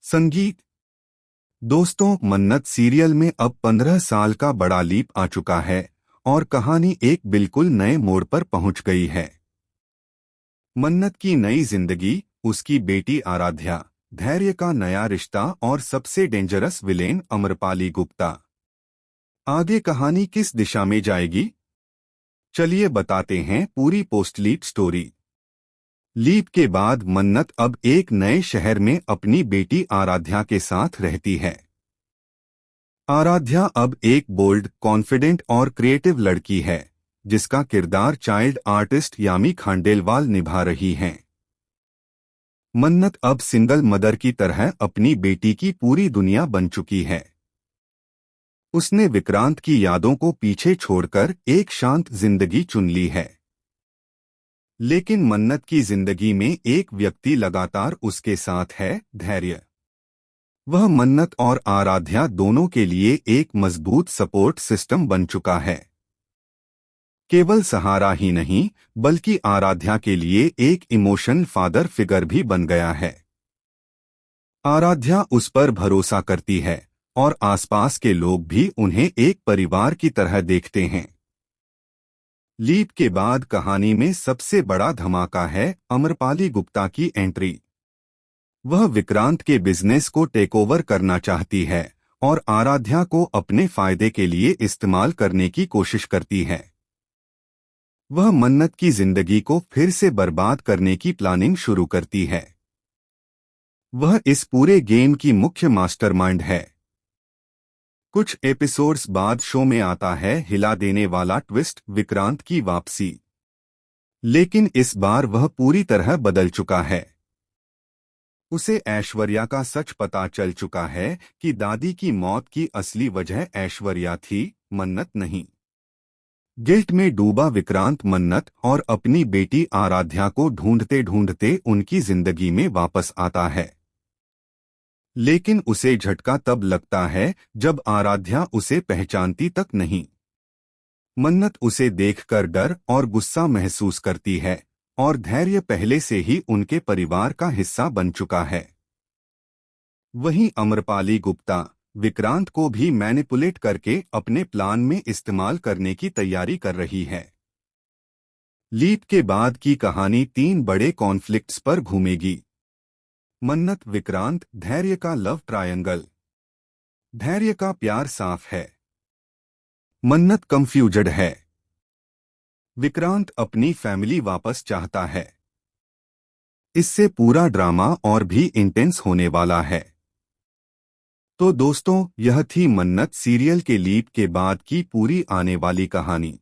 संगीत। दोस्तों, मन्नत सीरियल में अब 15 साल का बड़ा लीप आ चुका है और कहानी एक बिल्कुल नए मोड़ पर पहुंच गई है। मन्नत की नई जिंदगी, उसकी बेटी आराध्या, धैर्य का नया रिश्ता और सबसे डेंजरस विलेन अमरपाली गुप्ता। आगे कहानी किस दिशा में जाएगी? चलिए बताते हैं पूरी पोस्ट लीप स्टोरी। लीप के बाद मन्नत अब एक नए शहर में अपनी बेटी आराध्या के साथ रहती है। आराध्या अब एक बोल्ड, कॉन्फिडेंट और क्रिएटिव लड़की है, जिसका किरदार चाइल्ड आर्टिस्ट यामी खांडेलवाल निभा रही हैं। मन्नत अब सिंगल मदर की तरह अपनी बेटी की पूरी दुनिया बन चुकी है। उसने विक्रांत की यादों को पीछे छोड़कर एक शांत जिंदगी चुन ली है। लेकिन मन्नत की जिंदगी में एक व्यक्ति लगातार उसके साथ है, धैर्य। वह मन्नत और आराध्या दोनों के लिए एक मजबूत सपोर्ट सिस्टम बन चुका है। केवल सहारा ही नहीं, बल्कि आराध्या के लिए एक इमोशनल फादर फिगर भी बन गया है। आराध्या उस पर भरोसा करती है और आसपास के लोग भी उन्हें एक परिवार की तरह देखते हैं। लीप के बाद कहानी में सबसे बड़ा धमाका है अमरपाली गुप्ता की एंट्री। वह विक्रांत के बिजनेस को टेकओवर करना चाहती है और आराध्या को अपने फायदे के लिए इस्तेमाल करने की कोशिश करती है। वह मन्नत की जिंदगी को फिर से बर्बाद करने की प्लानिंग शुरू करती है। वह इस पूरे गेम की मुख्य मास्टरमाइंड है। कुछ एपिसोड्स बाद शो में आता है हिला देने वाला ट्विस्ट, विक्रांत की वापसी। लेकिन इस बार वह पूरी तरह बदल चुका है। उसे ऐश्वर्या का सच पता चल चुका है कि दादी की मौत की असली वजह ऐश्वर्या थी, मन्नत नहीं। गिल्ट में डूबा विक्रांत मन्नत और अपनी बेटी आराध्या को ढूंढते ढूंढते उनकी जिंदगी में वापस आता है। लेकिन उसे झटका तब लगता है जब आराध्या उसे पहचानती तक नहीं। मन्नत उसे देखकर डर और गुस्सा महसूस करती है और धैर्य पहले से ही उनके परिवार का हिस्सा बन चुका है। वहीं अमरपाली गुप्ता विक्रांत को भी मैनिपुलेट करके अपने प्लान में इस्तेमाल करने की तैयारी कर रही है। लीप के बाद की कहानी 3 बड़े कॉन्फ्लिक्ट्स पर घूमेगी। मन्नत, विक्रांत, धैर्य का लव ट्रायंगल। धैर्य का प्यार साफ है, मन्नत कंफ्यूज्ड है, विक्रांत अपनी फैमिली वापस चाहता है। इससे पूरा ड्रामा और भी इंटेंस होने वाला है। तो दोस्तों, यह थी मन्नत सीरियल के लीप के बाद की पूरी आने वाली कहानी।